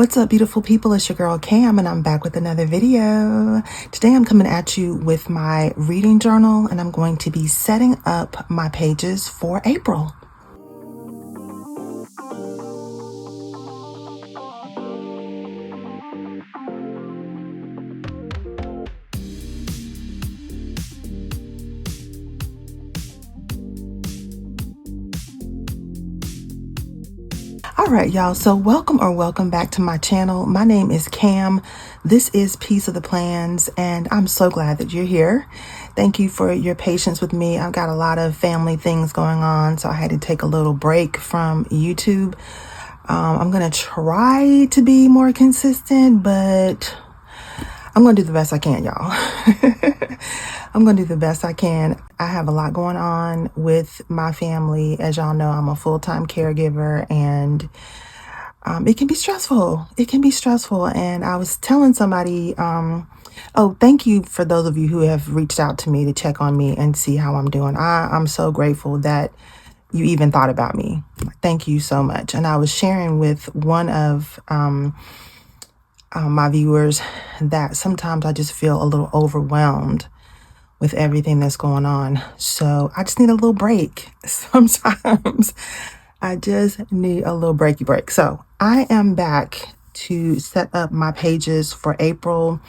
What's up, beautiful people? It's your girl Cam, and I'm back with another video. Today I'm coming at you with my reading journal, and I'm going to be setting up my pages for April. All right, y'all. So welcome back to my channel. My name is Cam. This is Piece of the Plans, and I'm so glad that you're here. Thank you for your patience with me. I've got a lot of family things going on, so I had to take a little break from YouTube. I'm going to try to be more consistent, but I'm going to do the best I can, y'all. I'm going to do the best I can. I have a lot going on with my family. As y'all know, I'm a full-time caregiver, and it can be stressful. It can be stressful. And I was telling somebody, oh, thank you for those of you who have reached out to me to check on me and see how I'm doing. I'm so grateful that you even thought about me. Thank you so much. And I was sharing with one of my viewers that sometimes I just feel a little overwhelmed with everything that's going on. So I just need a little break. Sometimes I just need a little breaky break. So I am back to set up my pages for April.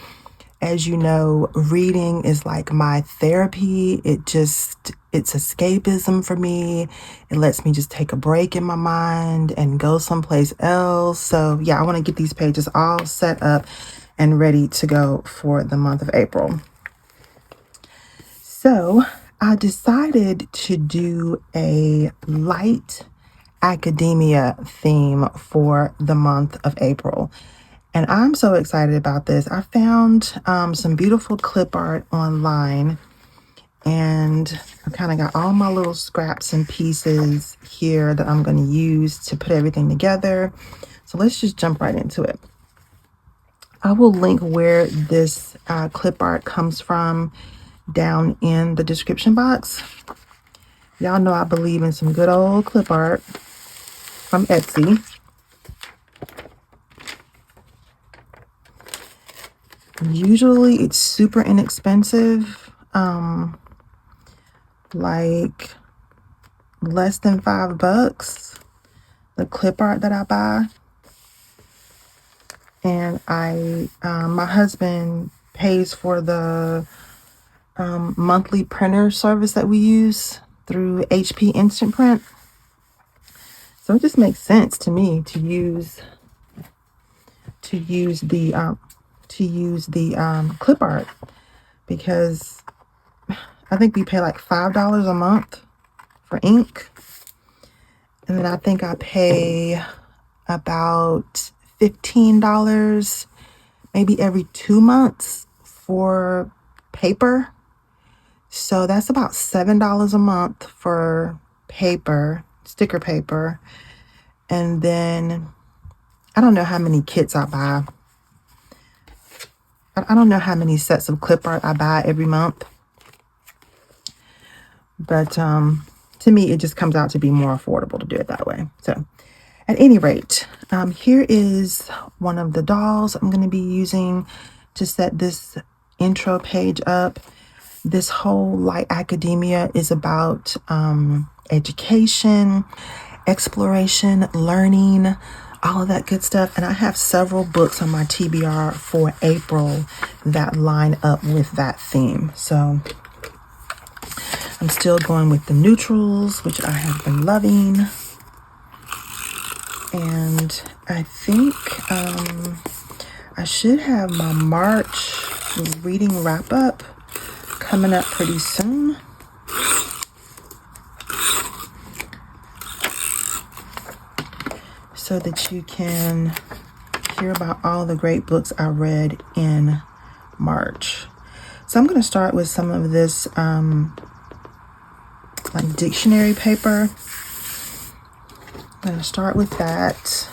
As you know, reading is like my therapy. It's escapism for me. It lets me just take a break in my mind and go someplace else. So yeah, I want to get these pages all set up and ready to go for the month of April. So I decided to do a light academia theme for the month of April. And I'm so excited about this. I found some beautiful clip art online, and I kind of got all my little scraps and pieces here that I'm going to use to put everything together. So let's just jump right into it. I will link where this clip art comes from down in the description box. Y'all know I believe in some good old clip art from Etsy. Usually it's super inexpensive, like less than $5, the clip art that I buy. And my husband pays for the monthly printer service that we use through HP Instant Print. So it just makes sense to me to use the clip art, because I think we pay like $5 a month for ink, and then I think I pay about $15 maybe every 2 months for paper. So that's about $7 a month for paper, sticker paper. And then I don't know how many kits I buy. I don't know how many sets of clip art I buy every month. But to me, it just comes out to be more affordable to do it that way. So at any rate, here is one of the dolls I'm going to be using to set this intro page up. This whole light academia is about education, exploration, learning, all of that good stuff. And I have several books on my TBR for April that line up with that theme. So I'm still going with the neutrals, which I have been loving. And I think I should have my March reading wrap up coming up pretty soon. So that you can hear about all the great books I read in March. So I'm going to start with some of this like dictionary paper. I'm going to start with that.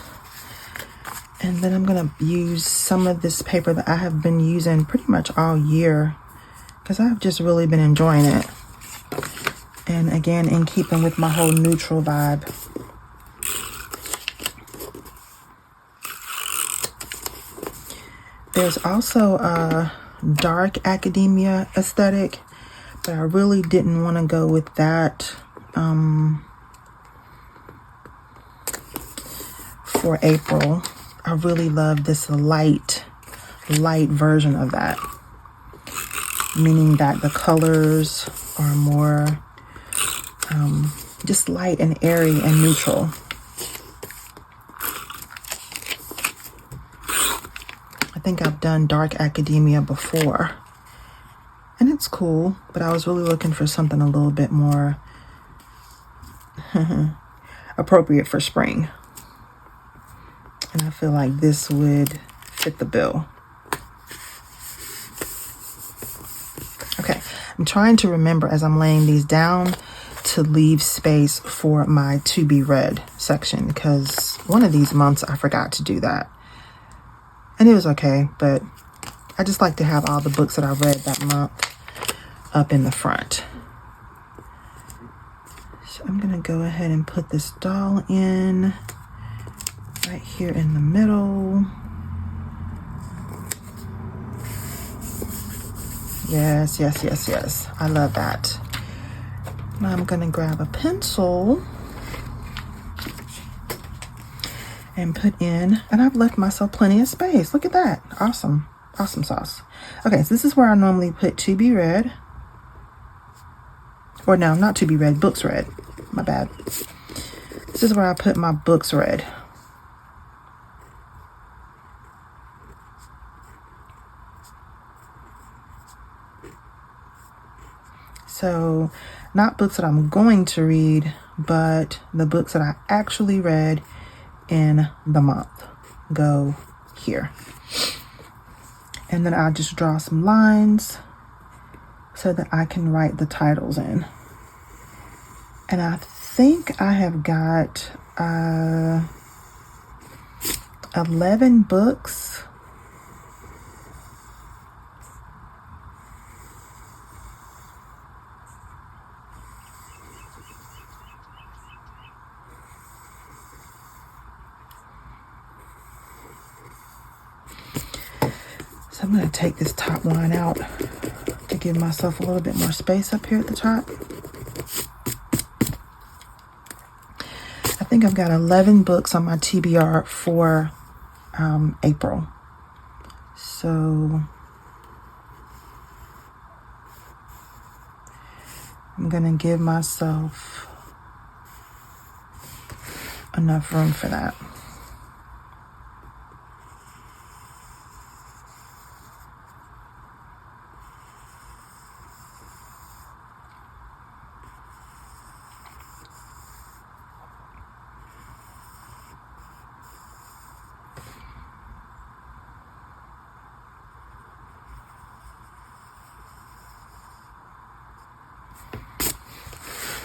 And then I'm going to use some of this paper that I have been using pretty much all year, because I've just really been enjoying it. And again, in keeping with my whole neutral vibe. There's also a dark academia aesthetic, but I really didn't want to go with that for April. I really love this light version of that, meaning that the colors are more just light and airy and neutral. I think I've done dark academia before, and it's cool, but I was really looking for something a little bit more appropriate for spring. And I feel like this would fit the bill. Okay, I'm trying to remember as I'm laying these down to leave space for my to be read section, because one of these months I forgot to do that. And it was okay, but I just like to have all the books that I read that month up in the front. So I'm gonna go ahead and put this doll in right here in the middle. Yes, yes, yes, yes. I love that. Now I'm gonna grab a pencil and put in, and I've left myself plenty of space. Look at that. Awesome. Awesome sauce. Okay, so this is where I normally put to be read. Or no, not to be read, books read. My bad. This is where I put my books read. So, not books that I'm going to read, but the books that I actually read in the month go here. And then I'll just draw some lines so that I can write the titles in. And I think I have got 11 books. So I'm going to take this top line out to give myself a little bit more space up here at the top. I think I've got 11 books on my TBR for April. So I'm going to give myself enough room for that.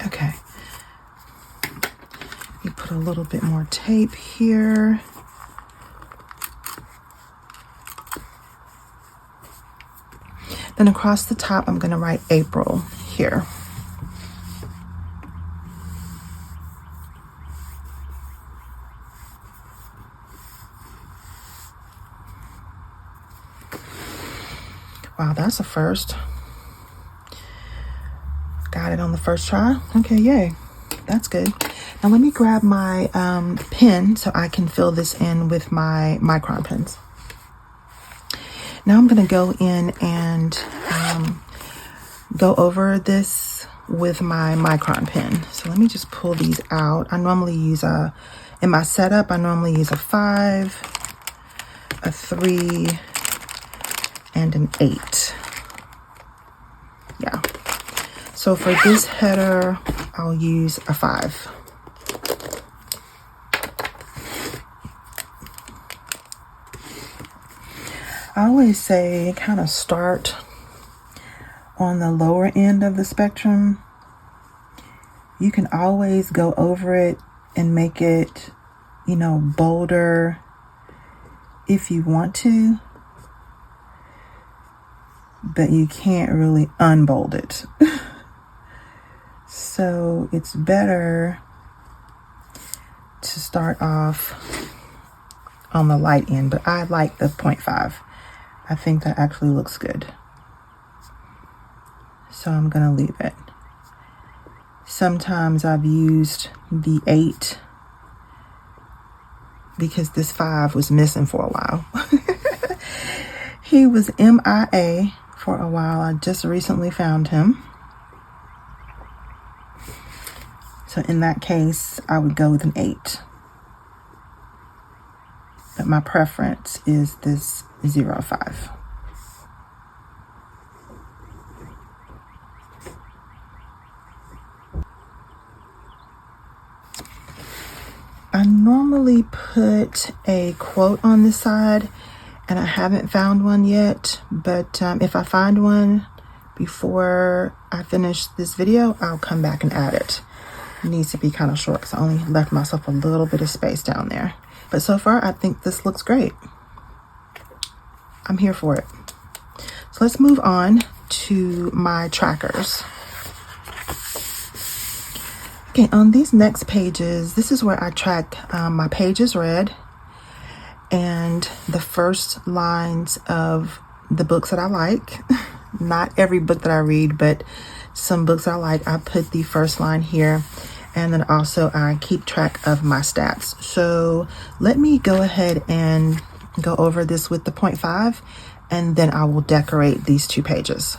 Okay, let me put a little bit more tape here. Then across the top, I'm going to write April here. Wow, that's a first. Got it on the first try. Okay, yay. That's good. Now let me grab my pen so I can fill this in with my micron pens. Now I'm going to go in and go over this with my micron pen. So let me just pull these out. I normally use in my setup, I normally use a 5, a 3, and an 8. Yeah. So for this header, I'll use a 5. I always say kind of start on the lower end of the spectrum. You can always go over it and make it, you know, bolder if you want to, but you can't really unbold it. So it's better to start off on the light end, but I like the 0.5. I think that actually looks good. So I'm gonna leave it. Sometimes I've used the 8 because this 5 was missing for a while. He was MIA for a while. I just recently found him. So in that case, I would go with an 8. But my preference is this 05. I normally put a quote on the side, and I haven't found one yet, but if I find one before I finish this video, I'll come back and add it. It needs to be kind of short because I only left myself a little bit of space down there. But so far, I think this looks great. I'm here for it. So let's move on to my trackers. Okay, on these next pages, this is where I track my pages read and the first lines of the books that I like. Not every book that I read, but some books I like, I put the first line here. And then also I keep track of my stats. So let me go ahead and go over this with the 0.5, and then I will decorate these 2 pages.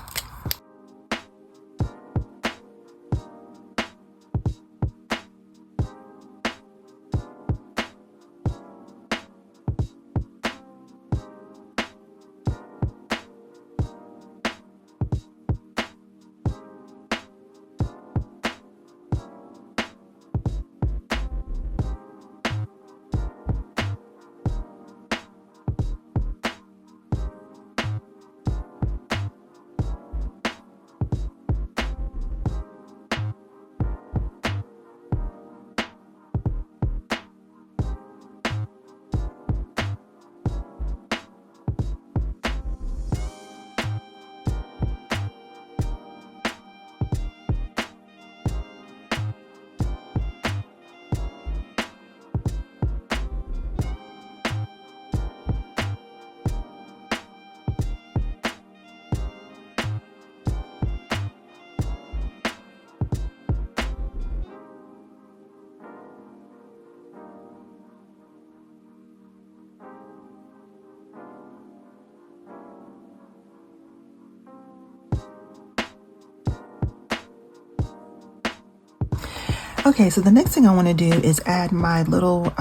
Okay, so the next thing I want to do is add my little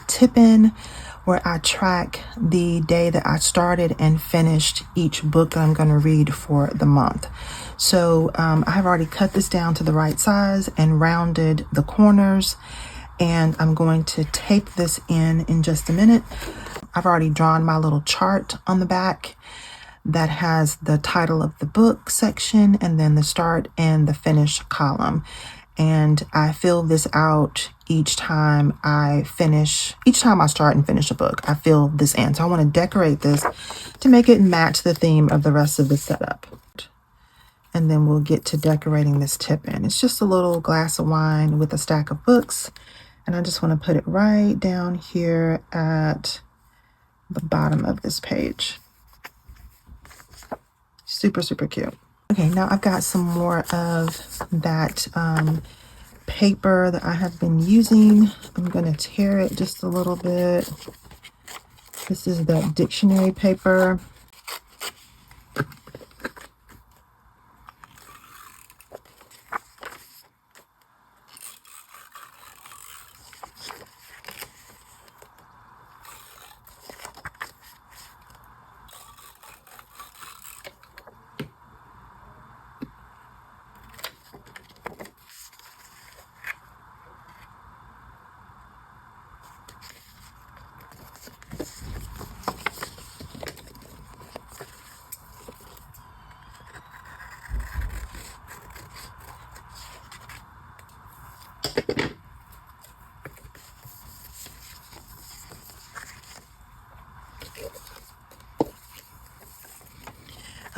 tip in where I track the day that I started and finished each book that I'm going to read for the month. So I have already cut this down to the right size and rounded the corners, and I'm going to tape this in just a minute. I've already drawn my little chart on the back that has the title of the book section and then the start and the finish column. And I fill this out each time I start and finish a book. I fill this in. So I want to decorate this to make it match the theme of the rest of the setup. And then we'll get to decorating this tip in. It's just a little glass of wine with a stack of books. And I just want to put it right down here at the bottom of this page. Super, super cute. Okay, now I've got some more of that paper that I have been using. I'm going to tear it just a little bit. This is that dictionary paper.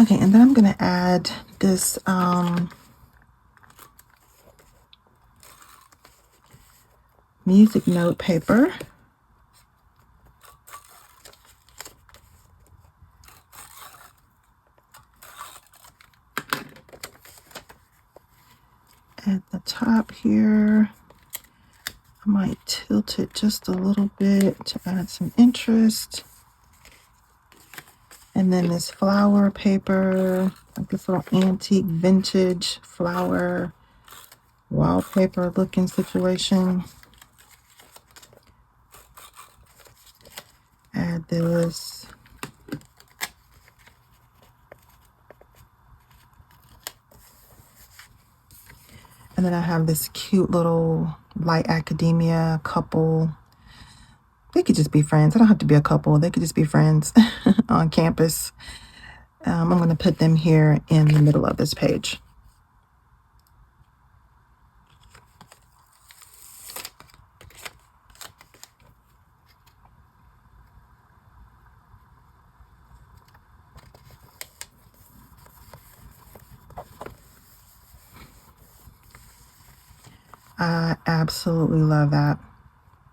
Okay, and then I'm going to add this music note paper. At the top here, I might tilt it just a little bit to add some interest. And then this flower paper, like this little antique vintage flower wallpaper looking situation. Add this. And then I have this cute little light academia couple. They could just be friends. They don't have to be a couple. They could just be friends on campus. I'm going to put them here in the middle of this page. I absolutely love that.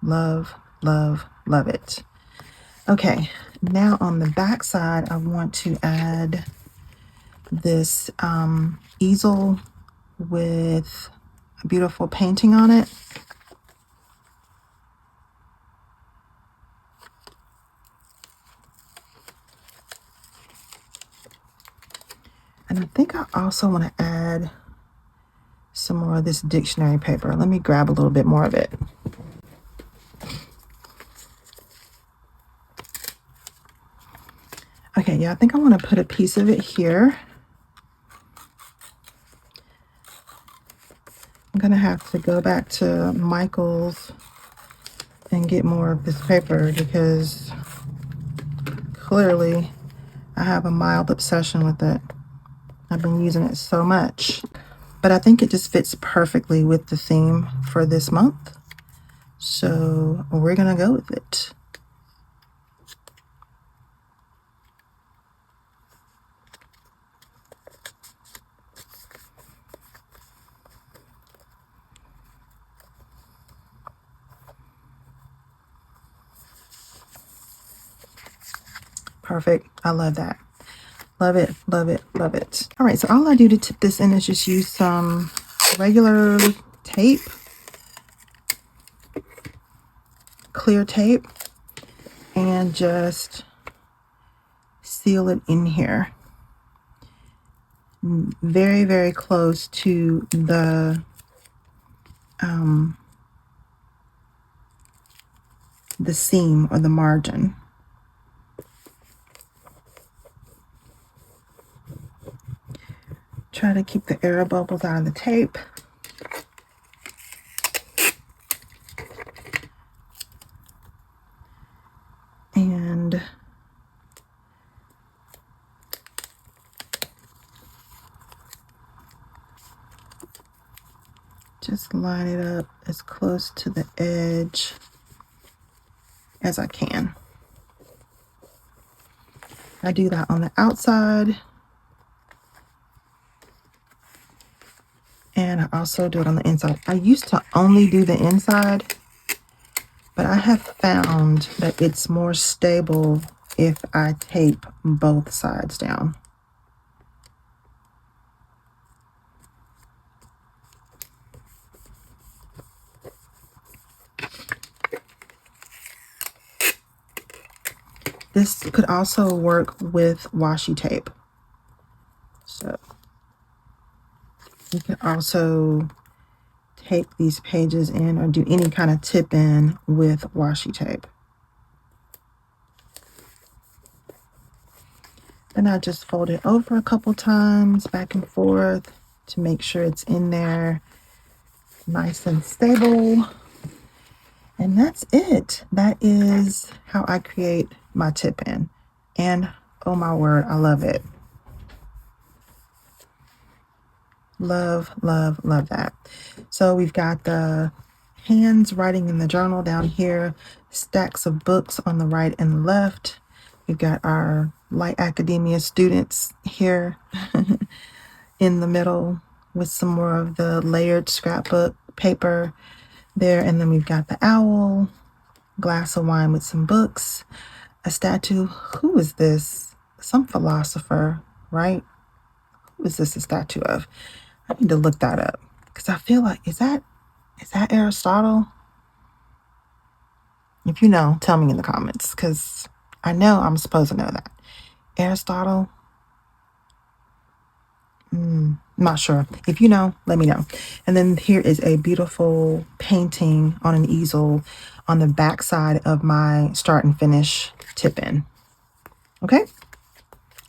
Love, love, love it. Okay, now on the back side, I want to add this easel with a beautiful painting on it. And I think I also want to add some more of this dictionary paper. Let me grab a little bit more of it. Okay, yeah, I think I want to put a piece of it here. I'm going to have to go back to Michael's and get more of this paper because clearly I have a mild obsession with it. I've been using it so much. But I think it just fits perfectly with the theme for this month. So we're going to go with it. Perfect. I love that. Love it, love it, love it. All right, so all I do to tip this in is just use some regular tape, clear tape, and just seal it in here. Very, very close to the seam or the margin. Try to keep the air bubbles out of the tape. And just line it up as close to the edge as I can. I do that on the outside. And I also do it on the inside. I used to only do the inside, but I have found that it's more stable if I tape both sides down. This could also work with washi tape. So you can also tape these pages in or do any kind of tip in with washi tape. Then I just fold it over a couple times back and forth to make sure it's in there nice and stable. And that's it. That is how I create my tip in. And oh my word, I love it. Love, love, love that. So we've got the hands writing in the journal down here, stacks of books on the right and the left. We've got our light academia students here in the middle with some more of the layered scrapbook paper there. And then we've got the owl, glass of wine with some books, a statue. Who is this? Some philosopher, right? Who is this a statue of? I need to look that up. Because I feel like, is that Aristotle? If you know, tell me in the comments, because I know I'm supposed to know that. Aristotle? Not sure. If you know, let me know. And then here is a beautiful painting on an easel on the back side of my start and finish tip-in. Okay?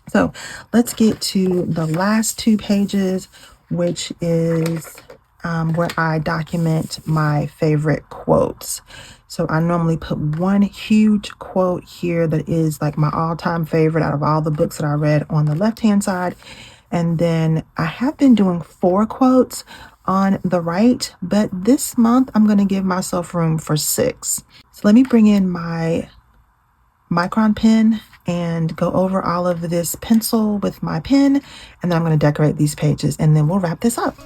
So let's get to the last 2 pages, which is where I document my favorite quotes. So I normally put one huge quote here that is like my all-time favorite out of all the books that I read on the left-hand side. And then I have been doing 4 quotes on the right, but this month I'm going to give myself room for 6. So let me bring in my micron pen and go over all of this pencil with my pen, and then I'm going to decorate these pages, and then we'll wrap this up.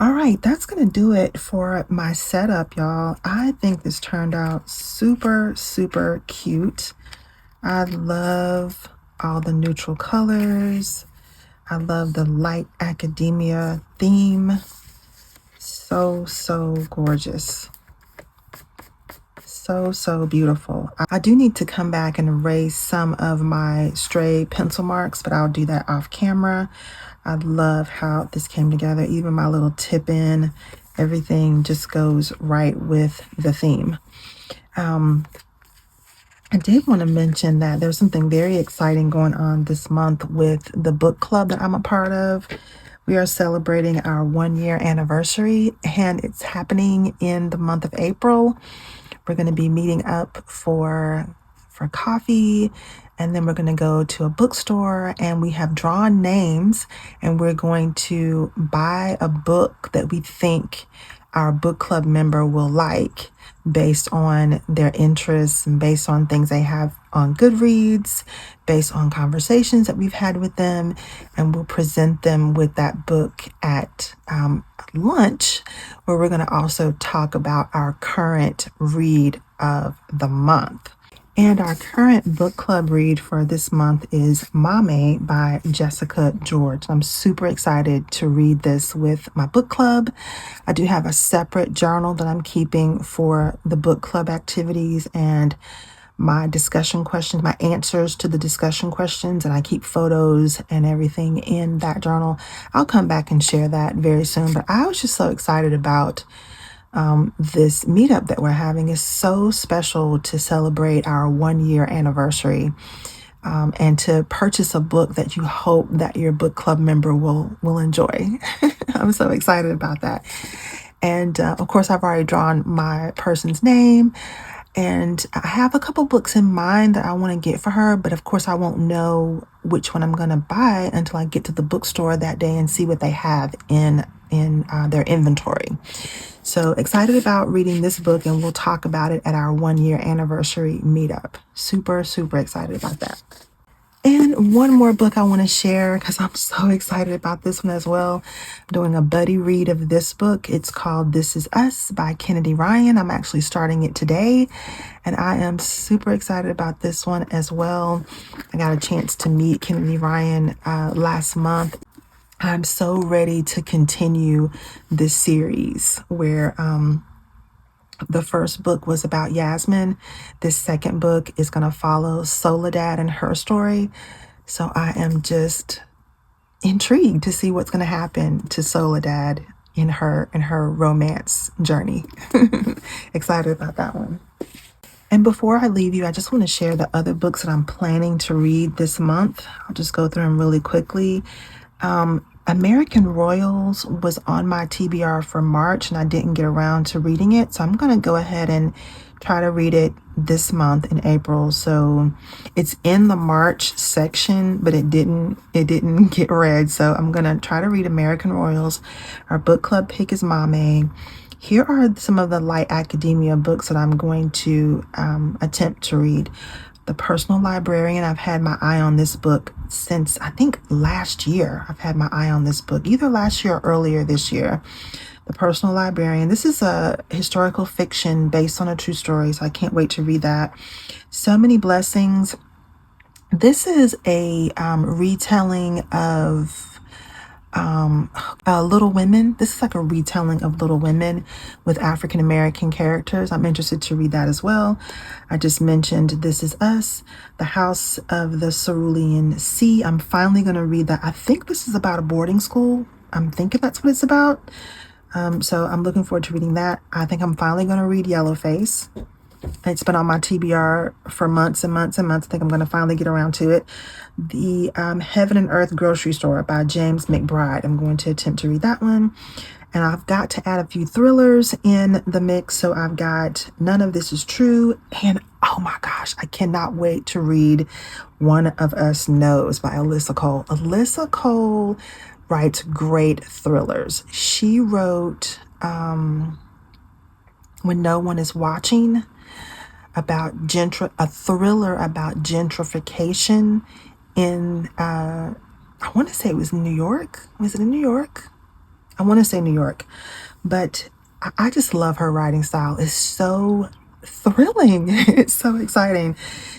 All right, that's going to do it for my setup, y'all. I think this turned out super, super cute. I love all the neutral colors. I love the light academia theme. So, so gorgeous. So, so beautiful. I do need to come back and erase some of my stray pencil marks, but I'll do that off camera. I love how this came together. Even my little tip in, everything just goes right with the theme. I did want to mention that there's something very exciting going on this month with the book club that I'm a part of. We are celebrating our 1-year anniversary, and it's happening in the month of April. We're going to be meeting up for coffee, and then we're going to go to a bookstore, and we have drawn names, and we're going to buy a book that we think our book club member will like based on their interests and based on things they have on Goodreads, based on conversations that we've had with them, and we'll present them with that book at lunch, where we're going to also talk about our current read of the month. And our current book club read for this month is Mame by Jessica George. I'm super excited to read this with my book club. I do have a separate journal that I'm keeping for the book club activities and my discussion questions, my answers to the discussion questions, and I keep photos and everything in that journal. I'll come back and share that very soon, but I was just so excited about this meetup that we're having. Is so special to celebrate our 1-year anniversary, and to purchase a book that you hope that your book club member will enjoy. I'm so excited about that. And of course, I've already drawn my person's name, and I have a couple books in mind that I want to get for her, but of course I won't know which one I'm going to buy until I get to the bookstore that day and see what they have in their inventory. So excited about reading this book, and we'll talk about it at our 1-year anniversary meetup. Super, super excited about that. And one more book I want to share because I'm so excited about this one as well. I'm doing a buddy read of this book. It's called This Is Us by Kennedy Ryan. I'm actually starting it today, and I am super excited about this one as well. I got a chance to meet Kennedy Ryan last month. I'm so ready to continue this series where the first book was about Yasmin. This second book is going to follow Soledad and her story. So I am just intrigued to see what's going to happen to Soledad in her romance journey. Excited about that one. And before I leave you, I just want to share the other books that I'm planning to read this month. I'll just go through them really quickly. American Royals was on my TBR for March and I didn't get around to reading it. So I'm going to go ahead and try to read it this month in April. So it's in the March section, but it didn't get read. So I'm going to try to read American Royals. Our book club pick is Mame. Here are some of the light academia books that I'm going to attempt to read. The Personal Librarian. I've had my eye on this book since I think last year. I've had my eye on this book, either last year or earlier this year. The Personal Librarian. This is a historical fiction based on a true story, so I can't wait to read that. So Many Blessings. This is a retelling of Little Women. This is like a retelling of Little Women with African American characters. I'm interested to read that as well. I just mentioned This Is Us, The House of the Cerulean Sea. I'm finally going to read that. I think this is about a boarding school. I'm thinking that's what it's about. So I'm looking forward to reading that. I think I'm finally going to read Yellowface. It's been on my TBR for months and months and months. I think I'm going to finally get around to it. The Heaven and Earth Grocery Store by James McBride. I'm going to attempt to read that one. And I've got to add a few thrillers in the mix. So I've got None of This Is True. And oh my gosh, I cannot wait to read One of Us Knows by Alyssa Cole. Alyssa Cole writes great thrillers. She wrote When No One Is Watching, about a thriller about gentrification in I want to say it was New York. Was it in New York? I want to say New York. But I just love her writing style. It's so thrilling. It's so exciting.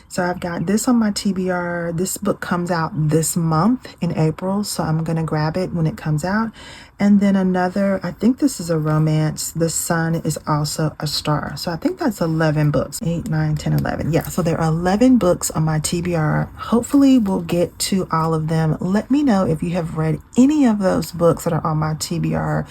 So I've got this on my TBR. This book comes out this month in April, so I'm going to grab it when it comes out. And then another, I think this is a romance. The Sun Is Also a Star. So I think that's 11 books. 8, 9, 10, 11. Yeah, so there are 11 books on my TBR. Hopefully we'll get to all of them. Let me know if you have read any of those books that are on my TBR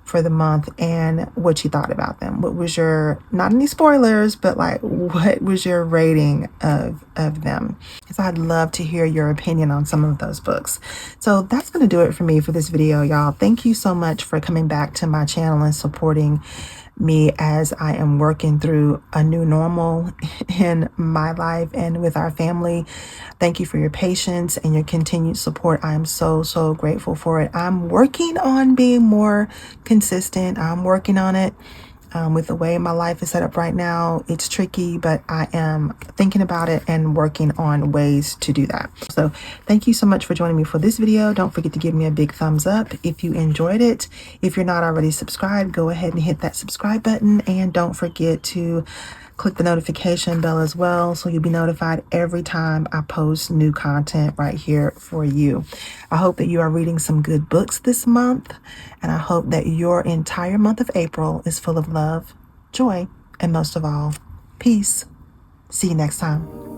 for the month and what you thought about them. What was your, not any spoilers, but like what was your rating of them? Because I'd love to hear your opinion on some of those books. So that's going to do it for me for this video, y'all. Thank you so much for coming back to my channel and supporting me as I am working through a new normal in my life and with our family. Thank you for your patience and your continued support. I am so, so grateful for it. I'm working on being more consistent. I'm working on it. With the way my life is set up right now, it's tricky, but I am thinking about it and working on ways to do that. So thank you so much for joining me for this video. Don't forget to give me a big thumbs up if you enjoyed it. If you're not already subscribed, go ahead and hit that subscribe button, and don't forget to click the notification bell as well, so you'll be notified every time I post new content right here for you. I hope that you are reading some good books this month, and I hope that your entire month of April is full of love, joy, and most of all, peace. See you next time.